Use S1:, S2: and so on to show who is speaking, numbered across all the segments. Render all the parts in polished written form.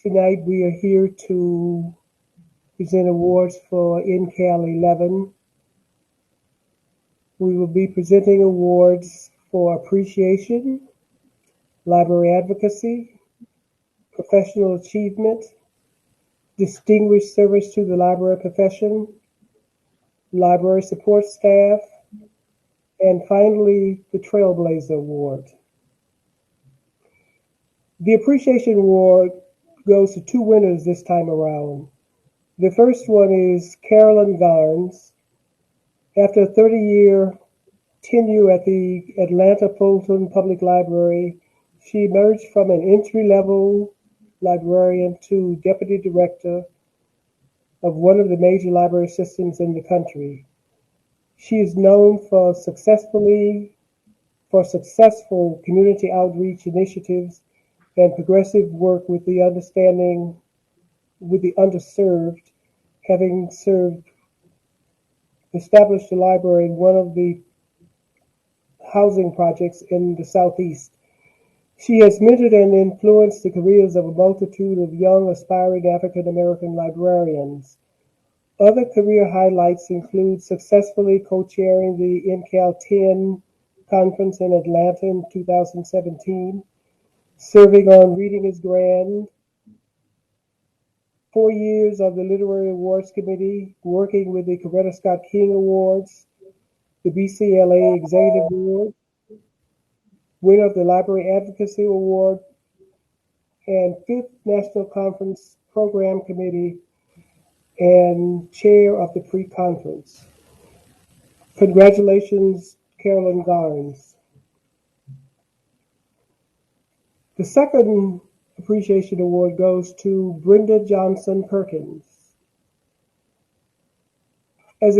S1: Tonight we are here to present awards for NCAAL 11. We will be presenting awards for appreciation, library advocacy, professional achievement, distinguished service to the library profession, library support staff, and finally, the Trailblazer Award. The Appreciation Award goes to two winners this time around. The first one is Carolyn Garnes. After a 30-year tenure at the Atlanta Fulton Public Library, she emerged from an entry-level librarian to deputy director of one of the major library systems in the country. She is known for successful community outreach initiatives and progressive work with the underserved, having established a library in one of the housing projects in the Southeast. She has mentored and influenced the careers of a multitude of young, aspiring African American librarians. Other career highlights include successfully co-chairing the NCAAL 10 conference in Atlanta in 2017, serving on Reading is Grand, 4 years of the Literary Awards Committee, working with the Coretta Scott King Awards, the BCLA Executive Board, winner of the Library Advocacy Award, and 5th National Conference Program Committee, and chair of the pre-conference. Congratulations, Carolyn Garnes. The second Appreciation Award goes to Brenda Johnson Perkins. As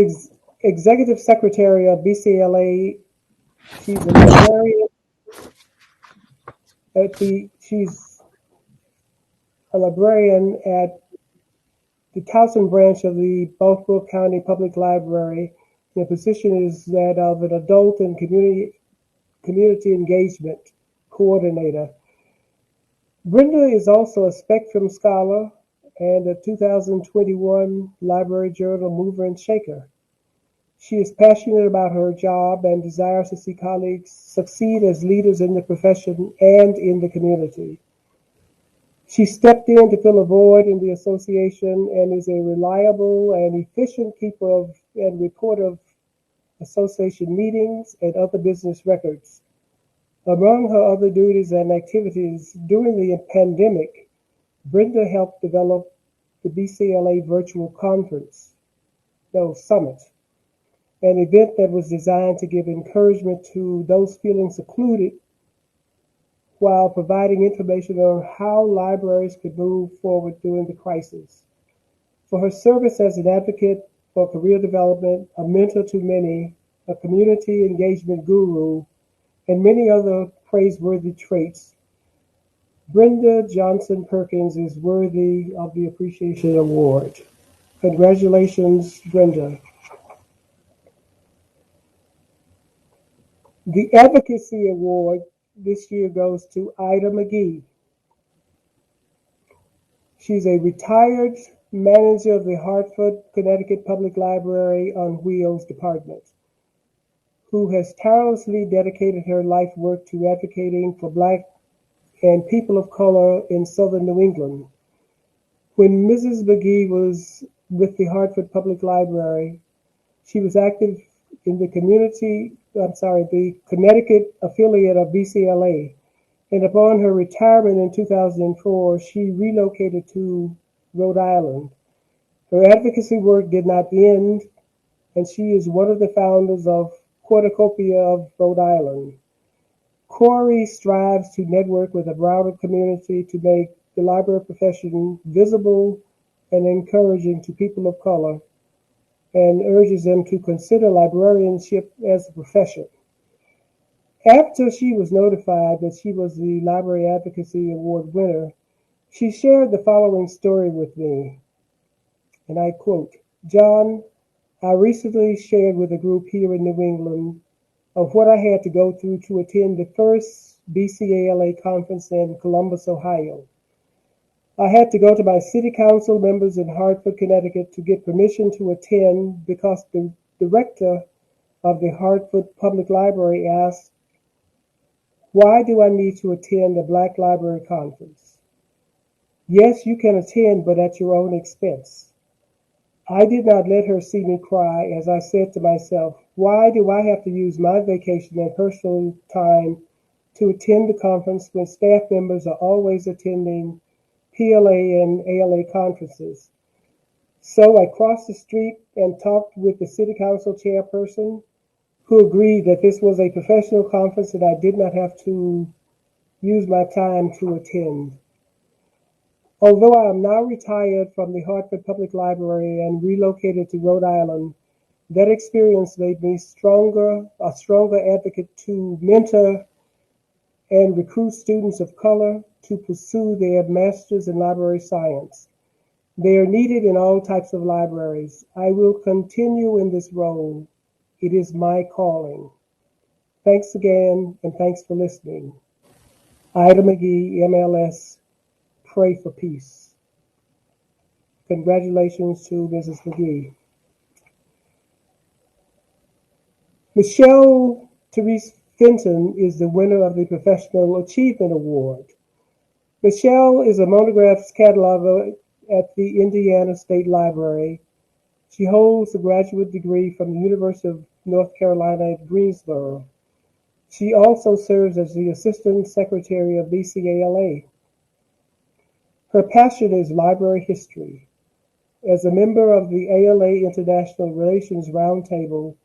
S1: Executive Secretary of BCLA, she's a librarian at the Towson branch of the Baltimore County Public Library. The position is that of an adult and community engagement coordinator. Brenda is also a Spectrum Scholar and a 2021 Library Journal Mover and Shaker. She is passionate about her job and desires to see colleagues succeed as leaders in the profession and in the community. She stepped in to fill a void in the association and is a reliable and efficient keeper of and reporter of association meetings and other business records. Among her other duties and activities during the pandemic, Brenda helped develop the BCLA Virtual Summit, an event that was designed to give encouragement to those feeling secluded while providing information on how libraries could move forward during the crisis. For her service as an advocate for career development, a mentor to many, a community engagement guru, and many other praiseworthy traits, Brenda Johnson Perkins is worthy of the Appreciation Award. Congratulations, Brenda. The Advocacy Award this year goes to Ida McGee. She's a retired manager of the Hartford, Connecticut Public Library on Wheels Department, who has tirelessly dedicated her life work to advocating for Black and people of color in Southern New England. When Mrs. McGee was with the Hartford Public Library, she was active in the the Connecticut affiliate of BCLA, and upon her retirement in 2004, she relocated to Rhode Island. Her advocacy work did not end, and she is one of the founders of Cornucopia of Rhode Island. Corey strives to network with a broader community to make the library profession visible and encouraging to people of color, and urges them to consider librarianship as a profession. After she was notified that she was the Library Advocacy Award winner, she shared the following story with me, and I quote, "John, I recently shared with a group here in New England of what I had to go through to attend the first BCALA conference in Columbus, Ohio. I had to go to my city council members in Hartford, Connecticut to get permission to attend because the director of the Hartford Public Library asked, "Why do I need to attend a Black Library Conference?" "Yes, you can attend, but at your own expense." I did not let her see me cry as I said to myself, "Why do I have to use my vacation and personal time to attend the conference when staff members are always attending PLA and ALA conferences?" So I crossed the street and talked with the city council chairperson, who agreed that this was a professional conference and I did not have to use my time to attend. Although I am now retired from the Hartford Public Library and relocated to Rhode Island, that experience made me a stronger advocate to mentor and recruit students of color to pursue their master's in library science. They are needed in all types of libraries. I will continue in this role. It is my calling. Thanks again, and thanks for listening. Ida McGee, MLS, Pray for Peace. Congratulations to Mrs. McGee. Michelle Therese Fenton is the winner of the Professional Achievement Award. Michelle is a monographs cataloger at the Indiana State Library. She holds a graduate degree from the University of North Carolina at Greensboro. She also serves as the Assistant Secretary of BCALA. Her passion is library history. As a member of the ALA International Relations Roundtable,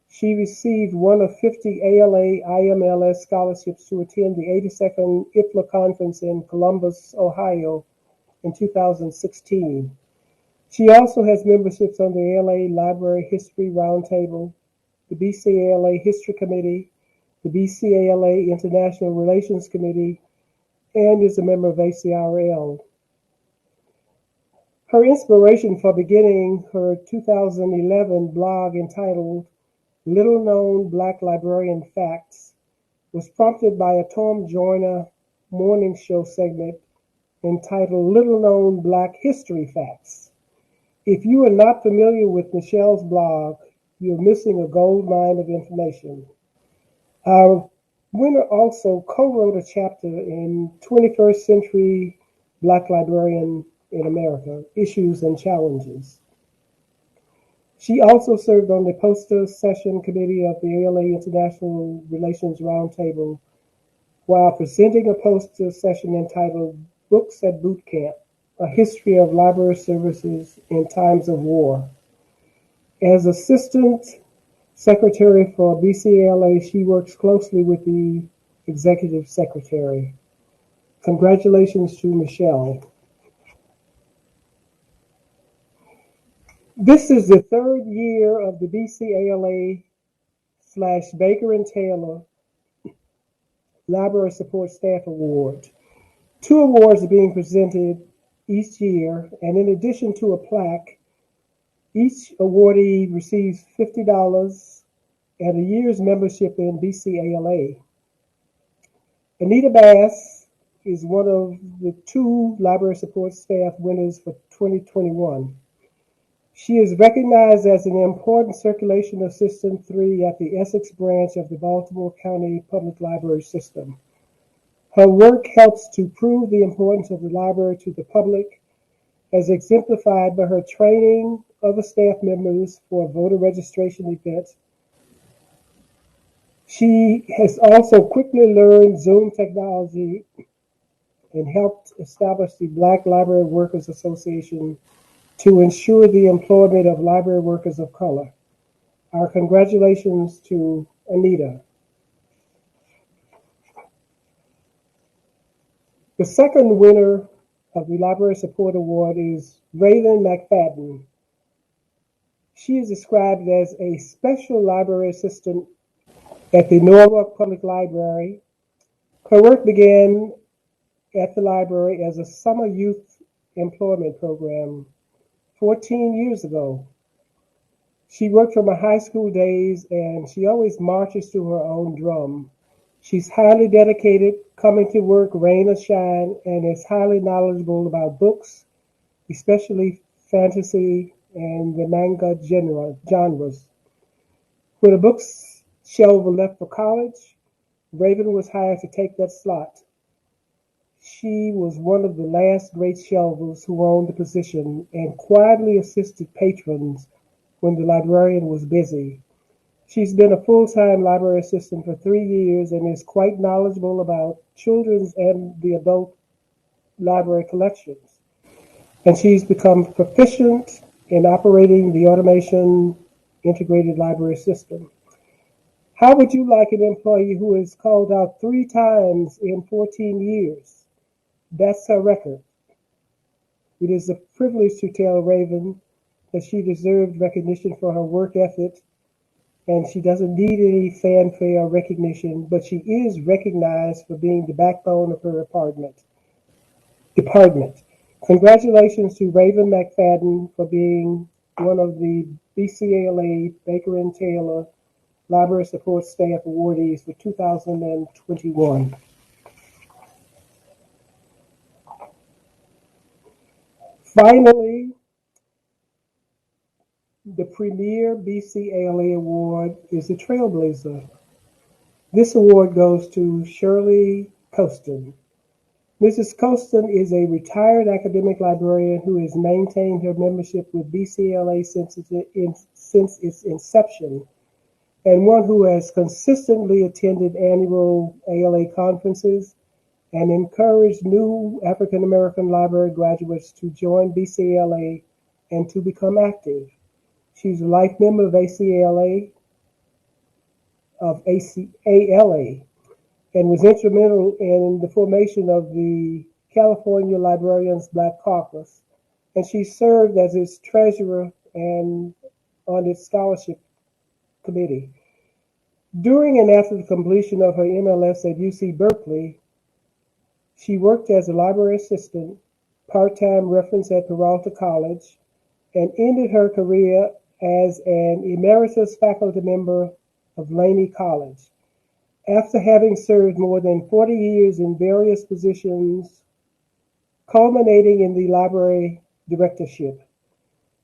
S1: she received one of 50 ALA IMLS scholarships to attend the 82nd IPLA conference in Columbus, Ohio in 2016. She also has memberships on the ALA Library History Roundtable, the BCALA History Committee, the BCALA International Relations Committee, and is a member of ACRL. Her inspiration for beginning her 2011 blog entitled Little Known Black Librarian Facts was prompted by a Tom Joyner morning show segment entitled Little Known Black History Facts. If you are not familiar with Michelle's blog, you're missing a gold mine of information. Our winner also co-wrote a chapter in 21st Century Black Librarian in America, Issues and Challenges. She also served on the poster session committee of the ALA International Relations Roundtable while presenting a poster session entitled Books at Boot Camp, A History of Library Services in Times of War. As Assistant Secretary for BCALA, she works closely with the Executive Secretary. Congratulations to Michelle. This is the third year of the BCALA/Baker and Taylor Library Support Staff Award. 2 awards are being presented each year, and in addition to a plaque, each awardee receives $50 and a year's membership in BCALA. Anita Bass is one of the 2 library support staff winners for 2021. She is recognized as an important circulation assistant 3 at the Essex branch of the Baltimore County Public Library System. Her work helps to prove the importance of the library to the public, as exemplified by her training other staff members for voter registration events. She has also quickly learned Zoom technology and helped establish the Black Library Workers Association to ensure the employment of library workers of color. Our congratulations to Anita. The second winner of the Library Support Award is Raylan McFadden. She is described as a special library assistant at the Norwalk Public Library. Her work began at the library as a summer youth employment program 14 years ago. She worked from her high school days, and she always marches to her own drum. She's highly dedicated coming to work rain or shine, and is highly knowledgeable about books, especially fantasy and the manga genres. When the bookshelves were left for college, Raven was hired to take that slot. She was one of the last great shelvers who owned the position and quietly assisted patrons when the librarian was busy. She's been a full-time library assistant for 3 years and is quite knowledgeable about children's and the adult library collections. And she's become proficient in operating the automation integrated library system. How would you like an employee who is called out 3 times in 14 years? That's her record. It is a privilege to tell Raven that she deserved recognition for her work ethic, and she doesn't need any fanfare or recognition, but she is recognized for being the backbone of her department. Congratulations to Raven McFadden for being one of the BCALA Baker and Taylor Library Support Staff Awardees for 2021. Finally, the premier BCALA award is the Trailblazer. This award goes to Shirley Costin. Mrs. Costin is a retired academic librarian who has maintained her membership with BCALA since its inception, and one who has consistently attended annual ALA conferences and encouraged new African American library graduates to join BCALA and to become active. She's a life member of ACALA, and was instrumental in the formation of the California Librarians Black Caucus, and she served as its treasurer and on its scholarship committee. During and after the completion of her MLS at UC Berkeley, she worked as a library assistant, part-time reference at Peralta College, and ended her career as an emeritus faculty member of Laney College. After having served more than 40 years in various positions, culminating in the library directorship,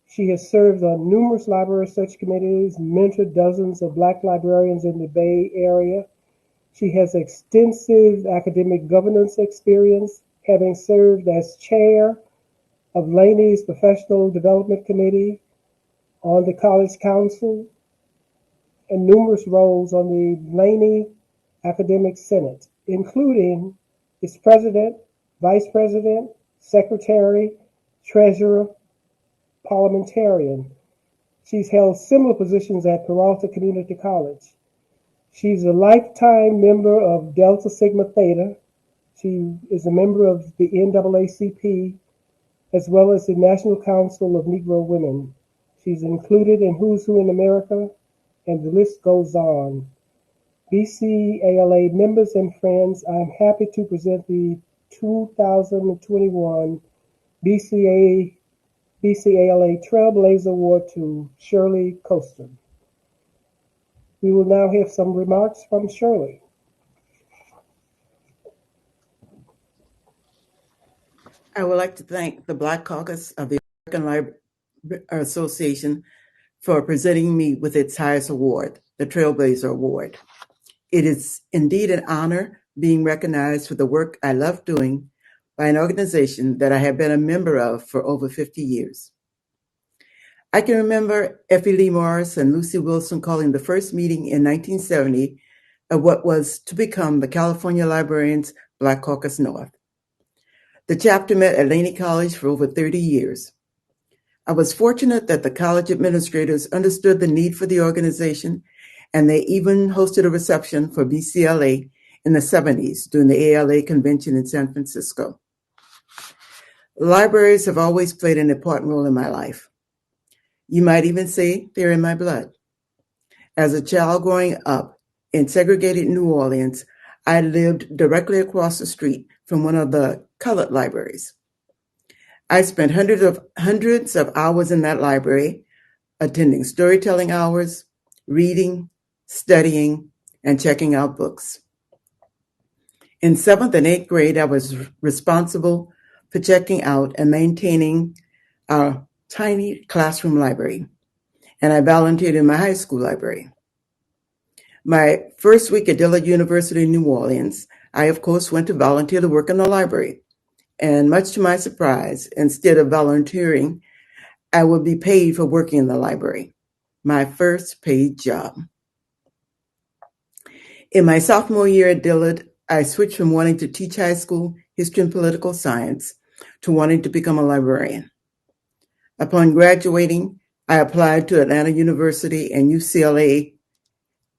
S1: she has served on numerous library research committees, mentored dozens of Black librarians in the Bay Area. She has extensive academic governance experience, having served as chair of Laney's Professional Development Committee, on the College Council, and numerous roles on the Laney Academic Senate, including its president, vice president, secretary, treasurer, parliamentarian. She's held similar positions at Peralta Community College. She's a lifetime member of Delta Sigma Theta. She is a member of the NAACP, as well as the National Council of Negro Women. She's included in Who's Who in America, and the list goes on. BCALA members and friends, I'm happy to present the 2021 BCALA Trailblazer Award to Shirley Costin. We will now have some remarks from Shirley.
S2: I would like to thank the Black Caucus of the American Library Association for presenting me with its highest award, the Trailblazer Award. It is indeed an honor being recognized for the work I love doing by an organization that I have been a member of for over 50 years. I can remember Effie Lee Morris and Lucy Wilson calling the first meeting in 1970 of what was to become the California Librarians Black Caucus North. The chapter met at Laney College for over 30 years. I was fortunate that the college administrators understood the need for the organization, and they even hosted a reception for BCLA in the 70s during the ALA convention in San Francisco. Libraries have always played an important role in my life. You might even say they're in my blood. As a child growing up in segregated New Orleans, I lived directly across the street from one of the colored libraries. I spent hundreds of hours in that library, attending storytelling hours, reading, studying, and checking out books. In 7th and 8th grade, I was responsible for checking out and maintaining our tiny classroom library, and I volunteered in my high school library. My first week at Dillard University in New Orleans, I, of course, went to volunteer to work in the library. And much to my surprise, instead of volunteering, I would be paid for working in the library. My first paid job. In my sophomore year at Dillard, I switched from wanting to teach high school history and political science to wanting to become a librarian. Upon graduating, I applied to Atlanta University and UCLA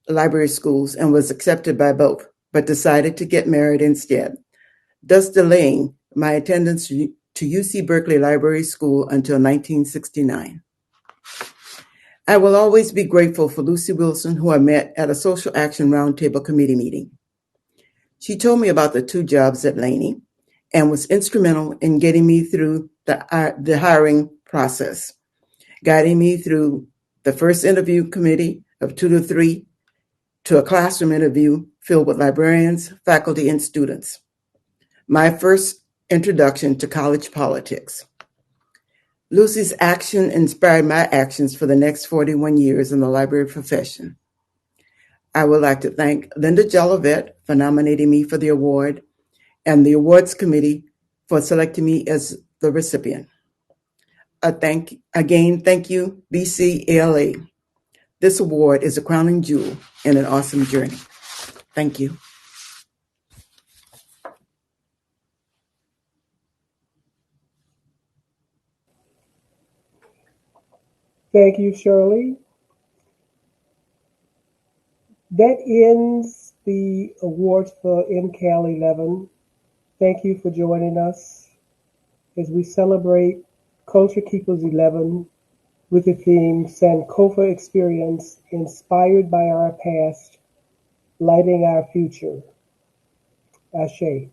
S2: library schools and was accepted by both, but decided to get married instead, thus delaying my attendance to UC Berkeley Library School until 1969. I will always be grateful for Lucy Wilson, who I met at a Social Action Roundtable committee meeting. She told me about the 2 jobs at Laney and was instrumental in getting me through the hiring process, guiding me through the first interview committee of 2 to 3 to a classroom interview filled with librarians, faculty, and students. My first introduction to college politics. Lucy's action inspired my actions for the next 41 years in the library profession. I would like to thank Linda Jolivet for nominating me for the award and the awards committee for selecting me as the recipient. Thank you, BCALA. This award is a crowning jewel in an awesome journey. Thank you.
S1: Thank you, Shirley. That ends the awards for NCAAL 11. Thank you for joining us as we celebrate Culture Keepers 11 with the theme Sankofa Experience, inspired by our past, lighting our future. Ashe.